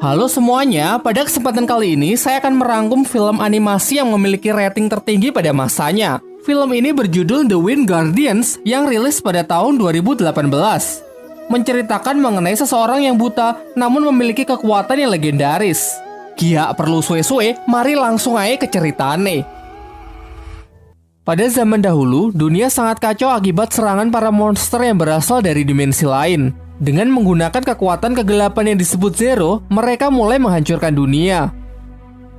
Halo semuanya, pada kesempatan kali ini saya akan merangkum film animasi yang memiliki rating tertinggi pada masanya. Film ini berjudul The Wind Guardians yang rilis pada tahun 2018. Menceritakan mengenai seseorang yang buta namun memiliki kekuatan yang legendaris. Gia perlu suwe-suwe, mari langsung aja ke ceritane. Pada zaman dahulu, dunia sangat kacau akibat serangan para monster yang berasal dari dimensi lain. Dengan menggunakan kekuatan kegelapan yang disebut Zero, mereka mulai menghancurkan dunia.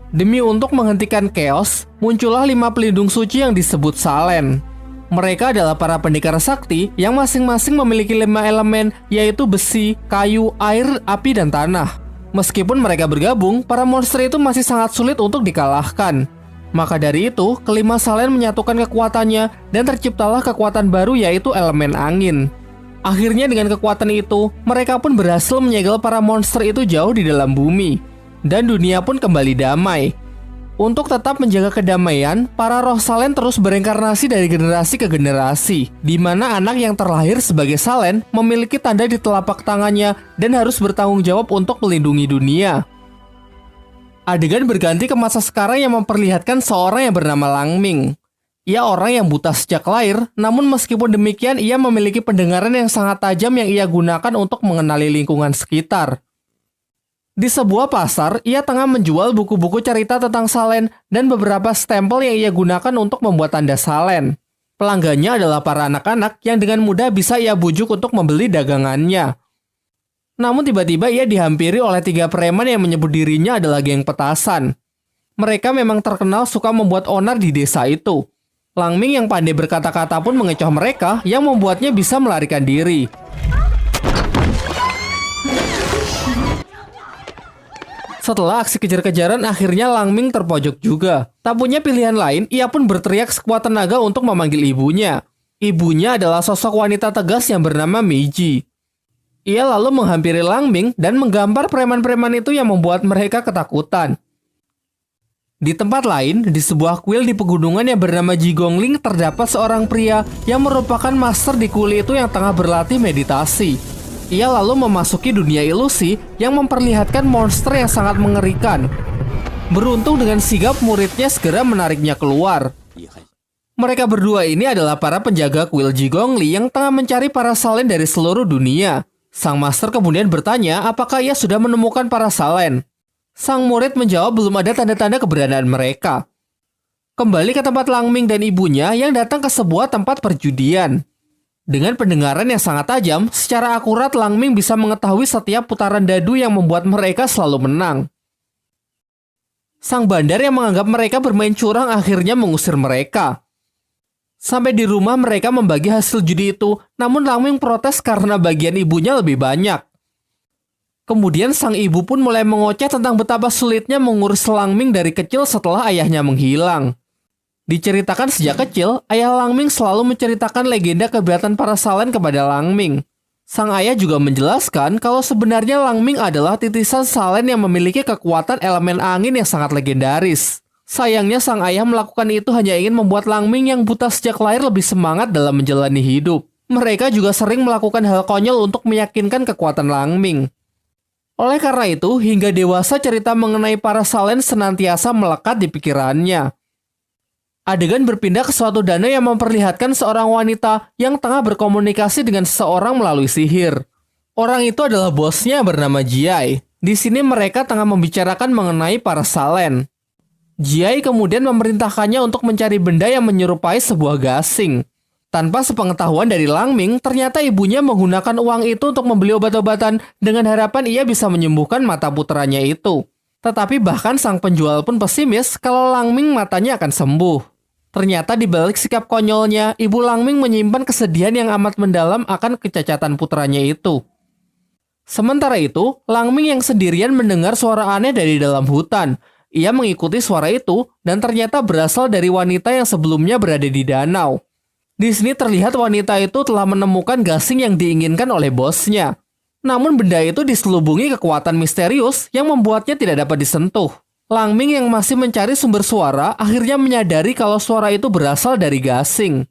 Demi untuk menghentikan chaos, muncullah 5 pelindung suci yang disebut Salen. Mereka adalah para pendekar sakti yang masing-masing memiliki 5 elemen, yaitu besi, kayu, air, api, dan tanah. Meskipun mereka bergabung, para monster itu masih sangat sulit untuk dikalahkan. Maka dari itu, kelima Salen menyatukan kekuatannya dan terciptalah kekuatan baru yaitu elemen angin. Akhirnya dengan kekuatan itu, mereka pun berhasil menyegel para monster itu jauh di dalam bumi. Dan dunia pun kembali damai. Untuk tetap menjaga kedamaian, para roh Salen terus bereinkarnasi dari generasi ke generasi, di mana anak yang terlahir sebagai Salen memiliki tanda di telapak tangannya dan harus bertanggung jawab untuk melindungi dunia. Adegan berganti ke masa sekarang yang memperlihatkan seorang yang bernama Langming. Ia orang yang buta sejak lahir, namun meskipun demikian ia memiliki pendengaran yang sangat tajam yang ia gunakan untuk mengenali lingkungan sekitar. Di sebuah pasar, ia tengah menjual buku-buku cerita tentang Salen dan beberapa stempel yang ia gunakan untuk membuat tanda Salen. Pelanggannya adalah para anak-anak yang dengan mudah bisa ia bujuk untuk membeli dagangannya. Namun tiba-tiba ia dihampiri oleh 3 preman yang menyebut dirinya adalah geng petasan. Mereka memang terkenal suka membuat onar di desa itu. Langming yang pandai berkata-kata pun mengecoh mereka yang membuatnya bisa melarikan diri. Setelah aksi kejar-kejaran, akhirnya Langming terpojok juga. Tak punya pilihan lain, ia pun berteriak sekuat tenaga untuk memanggil ibunya. Ibunya adalah sosok wanita tegas yang bernama Meiji. Ia lalu menghampiri Langming dan menggambar preman-preman itu yang membuat mereka ketakutan. Di tempat lain, di sebuah kuil di pegunungan yang bernama Jigongling, terdapat seorang pria yang merupakan master di kuil itu yang tengah berlatih meditasi. Ia lalu memasuki dunia ilusi yang memperlihatkan monster yang sangat mengerikan. Beruntung dengan sigap muridnya segera menariknya keluar. Mereka berdua ini adalah para penjaga kuil Jigongli yang tengah mencari para Salen dari seluruh dunia. Sang master kemudian bertanya apakah ia sudah menemukan para Salen. Sang murid menjawab belum ada tanda-tanda keberadaan mereka. Kembali ke tempat Langming dan ibunya yang datang ke sebuah tempat perjudian. Dengan pendengaran yang sangat tajam, secara akurat Langming bisa mengetahui setiap putaran dadu yang membuat mereka selalu menang. Sang bandar yang menganggap mereka bermain curang akhirnya mengusir mereka. Sampai di rumah mereka membagi hasil judi itu, namun Langming protes karena bagian ibunya lebih banyak. Kemudian sang ibu pun mulai mengoceh tentang betapa sulitnya mengurus Langming dari kecil setelah ayahnya menghilang. Diceritakan sejak kecil, ayah Langming selalu menceritakan legenda keberatan para Salen kepada Langming. Sang ayah juga menjelaskan kalau sebenarnya Langming adalah titisan Salen yang memiliki kekuatan elemen angin yang sangat legendaris. Sayangnya sang ayah melakukan itu hanya ingin membuat Langming yang buta sejak lahir lebih semangat dalam menjalani hidup. Mereka juga sering melakukan hal konyol untuk meyakinkan kekuatan Langming. Oleh karena itu, hingga dewasa cerita mengenai para Salen senantiasa melekat di pikirannya. Adegan berpindah ke suatu danau yang memperlihatkan seorang wanita yang tengah berkomunikasi dengan seseorang melalui sihir. Orang itu adalah bosnya bernama Jiai. Di sini mereka tengah membicarakan mengenai para Salen. Jiai kemudian memerintahkannya untuk mencari benda yang menyerupai sebuah gasing. Tanpa sepengetahuan dari Langming, ternyata ibunya menggunakan uang itu untuk membeli obat-obatan dengan harapan ia bisa menyembuhkan mata putranya itu. Tetapi bahkan sang penjual pun pesimis kalau Langming matanya akan sembuh. Ternyata di balik sikap konyolnya, ibu Langming menyimpan kesedihan yang amat mendalam akan kecacatan putranya itu. Sementara itu, Langming yang sendirian mendengar suara aneh dari dalam hutan. Ia mengikuti suara itu dan ternyata berasal dari wanita yang sebelumnya berada di danau. Di sini terlihat wanita itu telah menemukan gasing yang diinginkan oleh bosnya. Namun benda itu diselubungi kekuatan misterius yang membuatnya tidak dapat disentuh. Langming yang masih mencari sumber suara akhirnya menyadari kalau suara itu berasal dari gasing.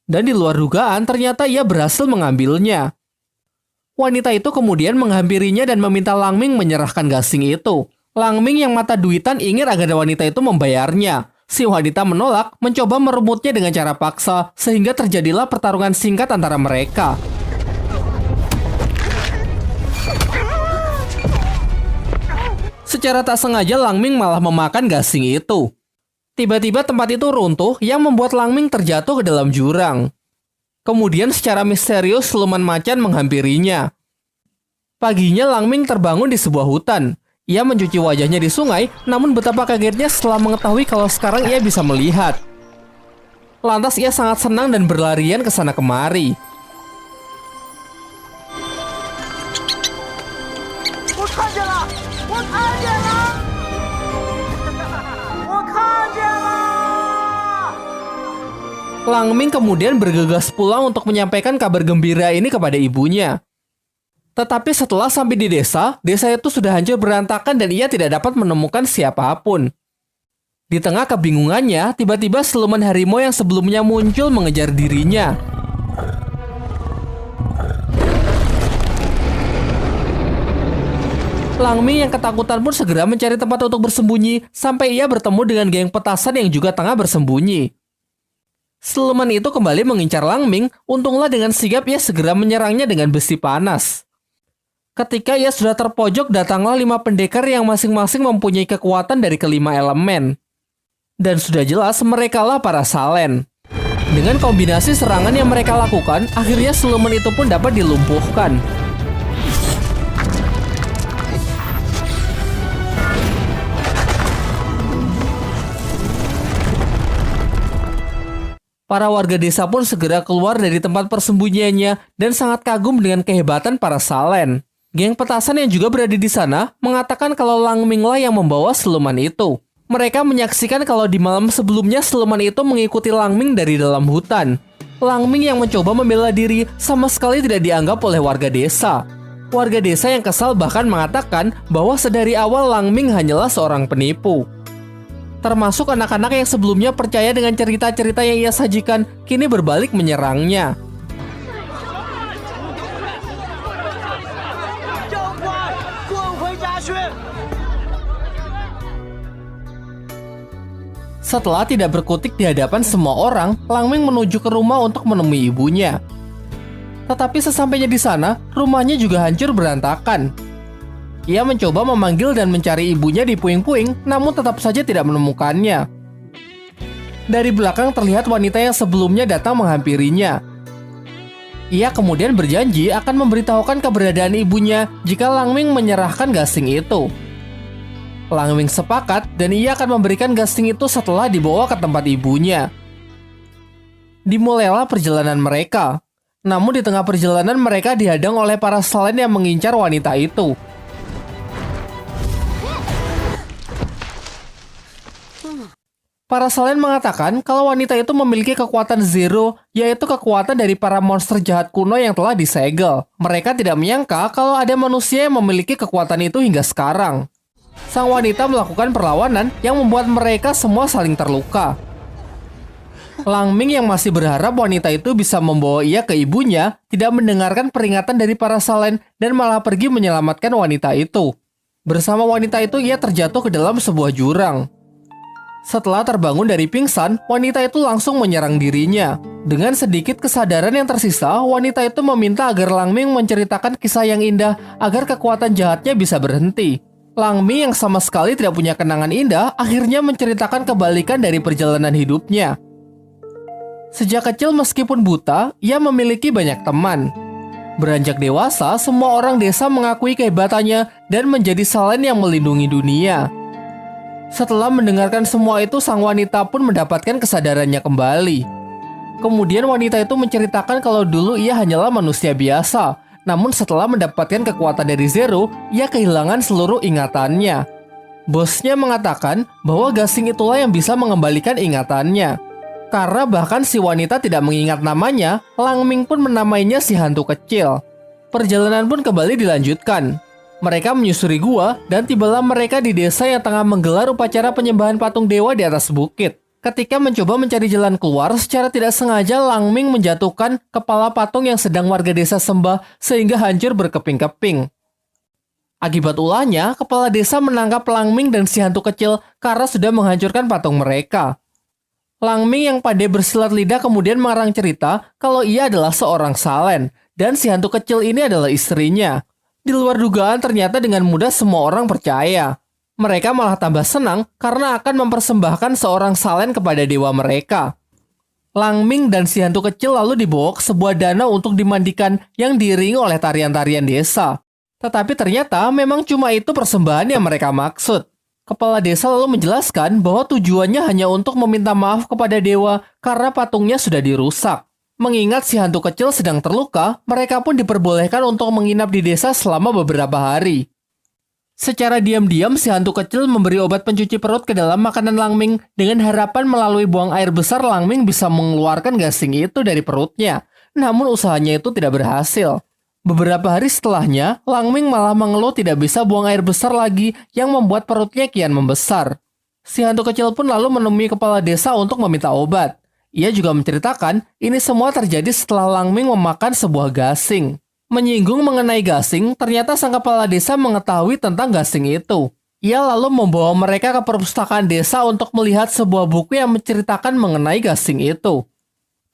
Dan di luar dugaan ternyata ia berhasil mengambilnya. Wanita itu kemudian menghampirinya dan meminta Langming menyerahkan gasing itu. Langming yang mata duitan ingin agar wanita itu membayarnya. Si wanita menolak, mencoba merebutnya dengan cara paksa, sehingga terjadilah pertarungan singkat antara mereka. Secara tak sengaja Langming malah memakan gasing itu. Tiba-tiba tempat itu runtuh yang membuat Langming terjatuh ke dalam jurang. Kemudian secara misterius siluman macan menghampirinya. Paginya Langming terbangun di sebuah hutan. Ia mencuci wajahnya di sungai, namun betapa kagetnya setelah mengetahui kalau sekarang ia bisa melihat. Lantas ia sangat senang dan berlarian ke sana kemari. Langming kemudian bergegas pulang untuk menyampaikan kabar gembira ini kepada ibunya. Tetapi setelah sampai di desa itu sudah hancur berantakan dan ia tidak dapat menemukan siapapun. Di tengah kebingungannya, tiba-tiba siluman harimau yang sebelumnya muncul mengejar dirinya. Langming yang ketakutan pun segera mencari tempat untuk bersembunyi sampai ia bertemu dengan geng petasan yang juga tengah bersembunyi. Siluman itu kembali mengincar Langming, untunglah dengan sigap ia segera menyerangnya dengan besi panas. Ketika ia sudah terpojok, datanglah 5 pendekar yang masing-masing mempunyai kekuatan dari kelima elemen. Dan sudah jelas merekalah para Salen. Dengan kombinasi serangan yang mereka lakukan, akhirnya siluman itu pun dapat dilumpuhkan. Para warga desa pun segera keluar dari tempat persembunyiannya dan sangat kagum dengan kehebatan para Salen. Geng petasan yang juga berada di sana mengatakan kalau Langminglah yang membawa siluman itu. Mereka menyaksikan kalau di malam sebelumnya siluman itu mengikuti Langming dari dalam hutan. Langming yang mencoba membela diri sama sekali tidak dianggap oleh warga desa. Warga desa yang kesal bahkan mengatakan bahwa sedari awal Langming hanyalah seorang penipu. Termasuk anak-anak yang sebelumnya percaya dengan cerita-cerita yang ia sajikan, kini berbalik menyerangnya. Setelah tidak berkutik di hadapan semua orang, Langming menuju ke rumah untuk menemui ibunya. Tetapi sesampainya di sana, rumahnya juga hancur berantakan. Ia mencoba memanggil dan mencari ibunya di puing-puing, namun tetap saja tidak menemukannya. Dari belakang terlihat wanita yang sebelumnya datang menghampirinya. Ia kemudian berjanji akan memberitahukan keberadaan ibunya jika Langming menyerahkan gasing itu. Langming sepakat dan ia akan memberikan gasing itu setelah dibawa ke tempat ibunya. Dimulailah perjalanan mereka. Namun di tengah perjalanan mereka dihadang oleh para Salen yang mengincar wanita itu. Para Salen mengatakan kalau wanita itu memiliki kekuatan Zero, yaitu kekuatan dari para monster jahat kuno yang telah disegel. Mereka tidak menyangka kalau ada manusia yang memiliki kekuatan itu hingga sekarang. Sang wanita melakukan perlawanan yang membuat mereka semua saling terluka. Langming yang masih berharap wanita itu bisa membawa ia ke ibunya, tidak mendengarkan peringatan dari para Salen dan malah pergi menyelamatkan wanita itu. Bersama wanita itu ia terjatuh ke dalam sebuah jurang. Setelah terbangun dari pingsan, wanita itu langsung menyerang dirinya. Dengan sedikit kesadaran yang tersisa, wanita itu meminta agar Langming menceritakan kisah yang indah agar kekuatan jahatnya bisa berhenti. Langming yang sama sekali tidak punya kenangan indah, akhirnya menceritakan kebalikan dari perjalanan hidupnya. Sejak kecil meskipun buta, ia memiliki banyak teman. Beranjak dewasa, semua orang desa mengakui kehebatannya dan menjadi Salen yang melindungi dunia. Setelah mendengarkan semua itu, sang wanita pun mendapatkan kesadarannya kembali. Kemudian wanita itu menceritakan kalau dulu ia hanyalah manusia biasa. Namun setelah mendapatkan kekuatan dari Zero, ia kehilangan seluruh ingatannya. Bosnya mengatakan bahwa gasing itulah yang bisa mengembalikan ingatannya. Karena bahkan si wanita tidak mengingat namanya, Langming pun menamainya si hantu kecil. Perjalanan pun kembali dilanjutkan. Mereka menyusuri gua dan tibalah mereka di desa yang tengah menggelar upacara penyembahan patung dewa di atas bukit. Ketika mencoba mencari jalan keluar, secara tidak sengaja Lang Ming menjatuhkan kepala patung yang sedang warga desa sembah sehingga hancur berkeping-keping. Akibat ulahnya, kepala desa menangkap Lang Ming dan si hantu kecil karena sudah menghancurkan patung mereka. Lang Ming yang pandai bersilat lidah kemudian mengarang cerita kalau ia adalah seorang salen dan si hantu kecil ini adalah istrinya. Di luar dugaan ternyata dengan mudah semua orang percaya. Mereka malah tambah senang karena akan mempersembahkan seorang salen kepada dewa mereka. Lang Ming dan si hantu kecil lalu dibawa ke sebuah danau untuk dimandikan yang diiringi oleh tarian-tarian desa. Tetapi ternyata memang cuma itu persembahan yang mereka maksud. Kepala desa lalu menjelaskan bahwa tujuannya hanya untuk meminta maaf kepada dewa karena patungnya sudah dirusak. Mengingat si hantu kecil sedang terluka, mereka pun diperbolehkan untuk menginap di desa selama beberapa hari. Secara diam-diam, si hantu kecil memberi obat pencuci perut ke dalam makanan Lang Ming dengan harapan melalui buang air besar Lang Ming bisa mengeluarkan gasing itu dari perutnya. Namun usahanya itu tidak berhasil. Beberapa hari setelahnya, Lang Ming malah mengeluh tidak bisa buang air besar lagi yang membuat perutnya kian membesar. Si hantu kecil pun lalu menemui kepala desa untuk meminta obat. Ia juga menceritakan ini semua terjadi setelah Lang Ming memakan sebuah gasing. Menyinggung mengenai gasing, ternyata sang kepala desa mengetahui tentang gasing itu. Ia lalu membawa mereka ke perpustakaan desa untuk melihat sebuah buku yang menceritakan mengenai gasing itu.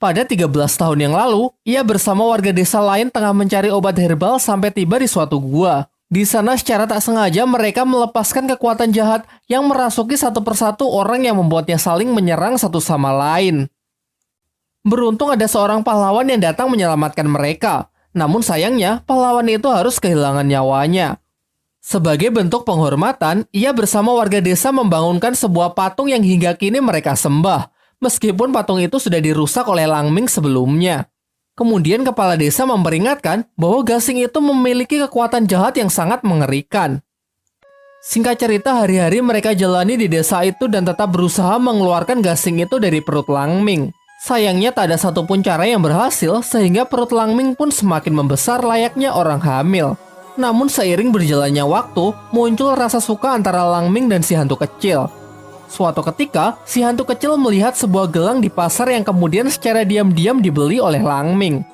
Pada 13 tahun yang lalu, ia bersama warga desa lain tengah mencari obat herbal sampai tiba di suatu gua. Di sana secara tak sengaja mereka melepaskan kekuatan jahat yang merasuki satu persatu orang yang membuatnya saling menyerang satu sama lain. Beruntung ada seorang pahlawan yang datang menyelamatkan mereka. Namun sayangnya, pahlawan itu harus kehilangan nyawanya. Sebagai bentuk penghormatan, ia bersama warga desa membangunkan sebuah patung yang hingga kini mereka sembah, meskipun patung itu sudah dirusak oleh Lang Ming sebelumnya. Kemudian kepala desa memperingatkan bahwa gasing itu memiliki kekuatan jahat yang sangat mengerikan. Singkat cerita, hari-hari mereka jalani di desa itu dan tetap berusaha mengeluarkan gasing itu dari perut Lang Ming. Sayangnya tak ada satupun cara yang berhasil sehingga perut Lang Ming pun semakin membesar layaknya orang hamil. Namun seiring berjalannya waktu, muncul rasa suka antara Lang Ming dan si hantu kecil. Suatu ketika, si hantu kecil melihat sebuah gelang di pasar yang kemudian secara diam-diam dibeli oleh Lang Ming.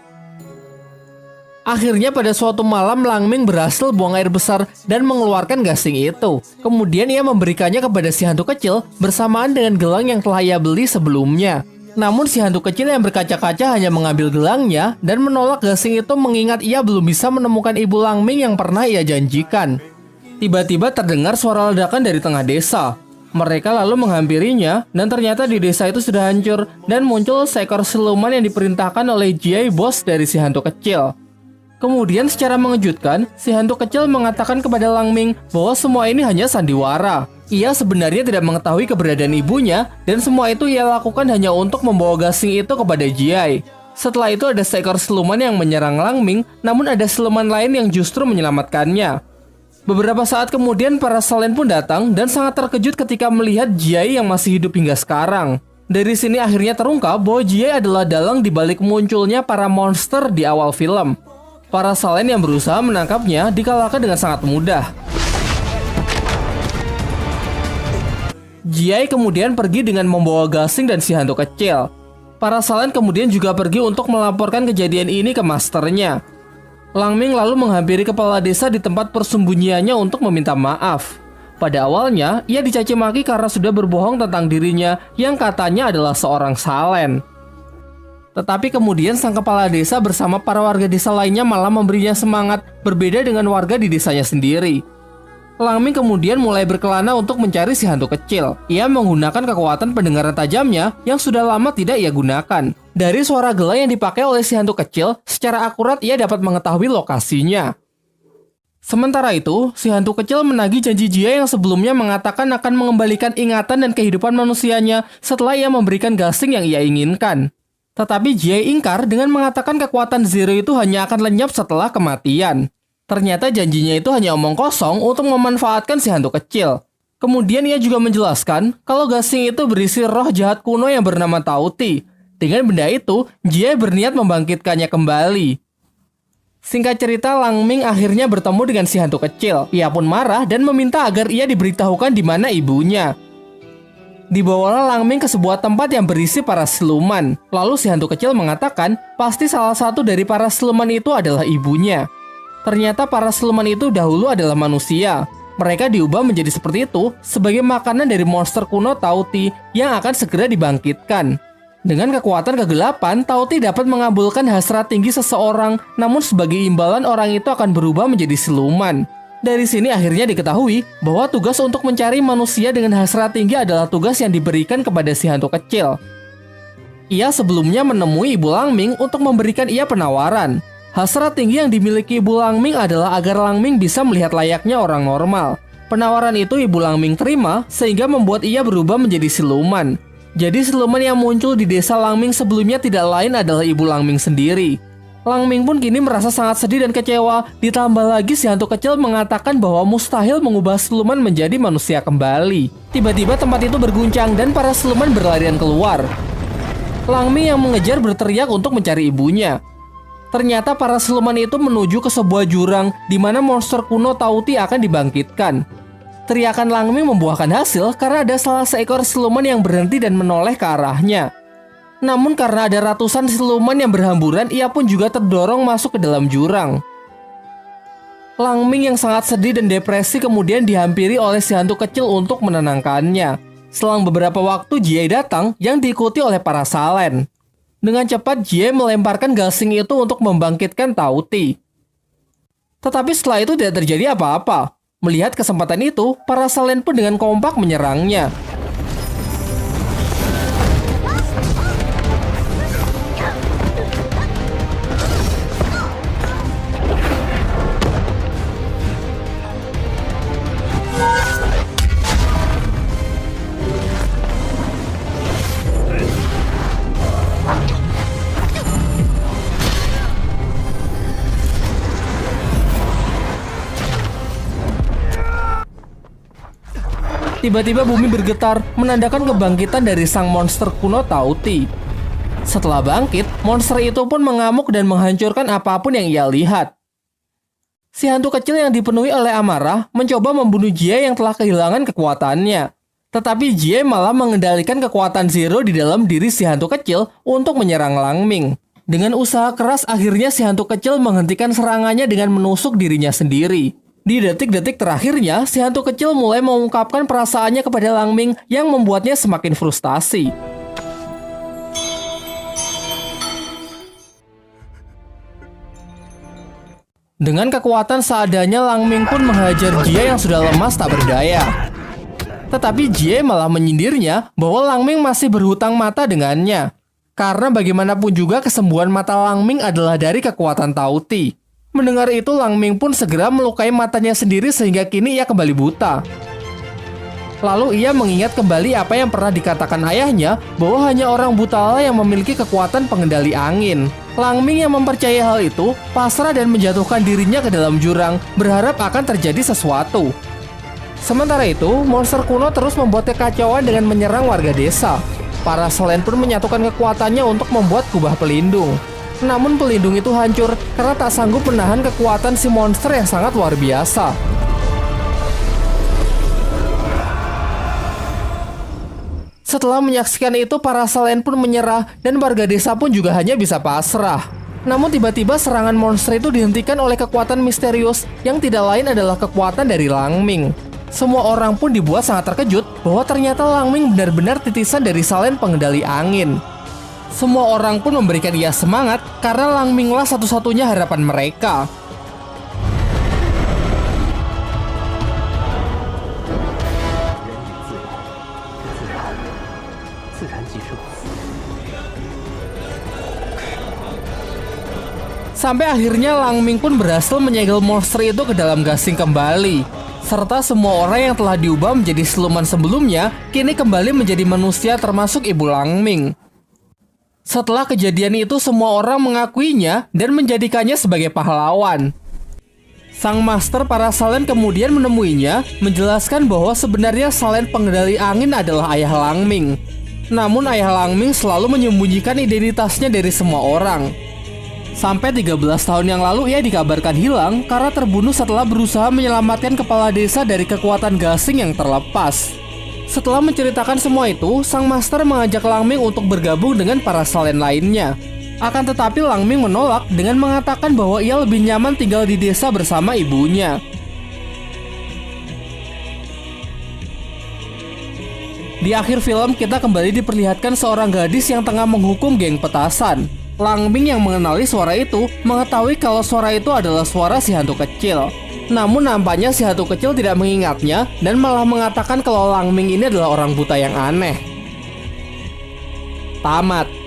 Akhirnya pada suatu malam Lang Ming berhasil buang air besar dan mengeluarkan gasing itu. Kemudian ia memberikannya kepada si hantu kecil bersamaan dengan gelang yang telah ia beli sebelumnya. Namun si hantu kecil yang berkaca-kaca hanya mengambil gelangnya dan menolak gasing itu mengingat ia belum bisa menemukan ibu Lang Ming yang pernah ia janjikan. Tiba-tiba terdengar suara ledakan dari tengah desa. Mereka lalu menghampirinya dan ternyata di desa itu sudah hancur dan muncul seekor siluman yang diperintahkan oleh Jiai, bos dari si hantu kecil. Kemudian secara mengejutkan, si hantu kecil mengatakan kepada Lang Ming bahwa semua ini hanya sandiwara. Ia sebenarnya tidak mengetahui keberadaan ibunya dan semua itu ia lakukan hanya untuk membawa gasing itu kepada Jiai. Setelah itu ada seekor siluman yang menyerang Lang Ming, namun ada siluman lain yang justru menyelamatkannya. Beberapa saat kemudian para salen pun datang dan sangat terkejut ketika melihat Jiai yang masih hidup hingga sekarang. Dari sini akhirnya terungkap bahwa Jiai adalah dalang dibalik munculnya para monster di awal film. Para salen yang berusaha menangkapnya dikalahkan dengan sangat mudah. Jiai kemudian pergi dengan membawa gasing dan si hantu kecil. Para salen kemudian juga pergi untuk melaporkan kejadian ini ke masternya. Lang Ming lalu menghampiri kepala desa di tempat persembunyiannya untuk meminta maaf. Pada awalnya, ia dicaci maki karena sudah berbohong tentang dirinya yang katanya adalah seorang salen. Tetapi kemudian sang kepala desa bersama para warga desa lainnya malah memberinya semangat berbeda dengan warga di desanya sendiri. Lang Ming kemudian mulai berkelana untuk mencari si hantu kecil. Ia menggunakan kekuatan pendengaran tajamnya yang sudah lama tidak ia gunakan. Dari suara gela yang dipakai oleh si hantu kecil, secara akurat ia dapat mengetahui lokasinya. Sementara itu, si hantu kecil menagih janji Jiai yang sebelumnya mengatakan akan mengembalikan ingatan dan kehidupan manusianya setelah ia memberikan gasing yang ia inginkan. Tetapi Jiai ingkar dengan mengatakan kekuatan Zero itu hanya akan lenyap setelah kematian. Ternyata janjinya itu hanya omong kosong untuk memanfaatkan si hantu kecil. Kemudian ia juga menjelaskan kalau gasing itu berisi roh jahat kuno yang bernama Tauti. Dengan benda itu, Jiai berniat membangkitkannya kembali. Singkat cerita, Lang Ming akhirnya bertemu dengan si hantu kecil. Ia pun marah dan meminta agar ia diberitahukan di mana ibunya. Dibawalah Langming ke sebuah tempat yang berisi para siluman. Lalu si hantu kecil mengatakan, pasti salah satu dari para siluman itu adalah ibunya. Ternyata para siluman itu dahulu adalah manusia. Mereka diubah menjadi seperti itu sebagai makanan dari monster kuno Tauti yang akan segera dibangkitkan. Dengan kekuatan kegelapan, Tauti dapat mengabulkan hasrat tinggi seseorang, namun sebagai imbalan orang itu akan berubah menjadi siluman. Dari sini akhirnya diketahui bahwa tugas untuk mencari manusia dengan hasrat tinggi adalah tugas yang diberikan kepada si hantu kecil. Ia sebelumnya menemui Ibu Langming untuk memberikan ia penawaran. Hasrat tinggi yang dimiliki Ibu Langming adalah agar Langming bisa melihat layaknya orang normal. Penawaran itu Ibu Langming terima sehingga membuat ia berubah menjadi siluman. Jadi siluman yang muncul di desa Langming sebelumnya tidak lain adalah Ibu Langming sendiri. Langming pun kini merasa sangat sedih dan kecewa, ditambah lagi si hantu kecil mengatakan bahwa mustahil mengubah siluman menjadi manusia kembali. Tiba-tiba tempat itu berguncang dan para siluman berlarian keluar. Langming yang mengejar berteriak untuk mencari ibunya. Ternyata para siluman itu menuju ke sebuah jurang di mana monster kuno Tauti akan dibangkitkan. Teriakan Langming membuahkan hasil karena ada salah seekor siluman yang berhenti dan menoleh ke arahnya. Namun karena ada ratusan siluman yang berhamburan, ia pun juga terdorong masuk ke dalam jurang. Langming yang sangat sedih dan depresi kemudian dihampiri oleh si hantu kecil untuk menenangkannya. Selang beberapa waktu, Jie datang yang diikuti oleh para Salen. Dengan cepat, Jie melemparkan gasing itu untuk membangkitkan Tauti. Tetapi setelah itu tidak terjadi apa-apa. Melihat kesempatan itu, para Salen pun dengan kompak menyerangnya. Tiba-tiba bumi bergetar, menandakan kebangkitan dari sang monster kuno Tauti. Setelah bangkit, monster itu pun mengamuk dan menghancurkan apapun yang ia lihat. Si hantu kecil yang dipenuhi oleh amarah mencoba membunuh Jie yang telah kehilangan kekuatannya. Tetapi Jie malah mengendalikan kekuatan Zero di dalam diri si hantu kecil untuk menyerang Langming. Dengan usaha keras, akhirnya si hantu kecil menghentikan serangannya dengan menusuk dirinya sendiri. Di detik-detik terakhirnya, si hantu kecil mulai mengungkapkan perasaannya kepada Langming yang membuatnya semakin frustasi. Dengan kekuatan seadanya, Langming pun menghajar Jie yang sudah lemas tak berdaya. Tetapi Jie malah menyindirnya bahwa Langming masih berhutang mata dengannya. Karena bagaimanapun juga kesembuhan mata Langming adalah dari kekuatan Tauti. Mendengar itu, Langming pun segera melukai matanya sendiri sehingga kini ia kembali buta. Lalu ia mengingat kembali apa yang pernah dikatakan ayahnya bahwa hanya orang butalah yang memiliki kekuatan pengendali angin. Langming yang mempercayai hal itu pasrah dan menjatuhkan dirinya ke dalam jurang, berharap akan terjadi sesuatu. Sementara itu, monster kuno terus membuat kekacauan dengan menyerang warga desa. Para Selen pun menyatukan kekuatannya untuk membuat kubah pelindung. Namun pelindung itu hancur karena tak sanggup menahan kekuatan si monster yang sangat luar biasa. Setelah menyaksikan itu, para Selen pun menyerah dan warga desa pun juga hanya bisa pasrah. Namun tiba-tiba serangan monster itu dihentikan oleh kekuatan misterius yang tidak lain adalah kekuatan dari Langming. Semua orang pun dibuat sangat terkejut bahwa ternyata Langming benar-benar titisan dari Salen pengendali angin. Semua orang pun memberikan ia semangat karena Langminglah satu-satunya harapan mereka. Sampai akhirnya Langming pun berhasil menyegel monster itu ke dalam gasing kembali. Serta semua orang yang telah diubah menjadi siluman sebelumnya kini kembali menjadi manusia termasuk Ibu Langming. Setelah kejadian itu, semua orang mengakuinya dan menjadikannya sebagai pahlawan. Sang master para Salen kemudian menemuinya, menjelaskan bahwa sebenarnya Salen pengendali angin adalah ayah Langming. Namun ayah Langming selalu menyembunyikan identitasnya dari semua orang. Sampai 13 tahun yang lalu ia dikabarkan hilang karena terbunuh setelah berusaha menyelamatkan kepala desa dari kekuatan gasing yang terlepas. Setelah menceritakan semua itu, sang master mengajak Langming untuk bergabung dengan para salen lainnya. Akan tetapi Langming menolak dengan mengatakan bahwa ia lebih nyaman tinggal di desa bersama ibunya. Di akhir film, kita kembali diperlihatkan seorang gadis yang tengah menghukum geng petasan. Langming yang mengenali suara itu mengetahui kalau suara itu adalah suara si hantu kecil. Namun nampaknya si hantu kecil tidak mengingatnya dan malah mengatakan kalau Langming ini adalah orang buta yang aneh. Tamat.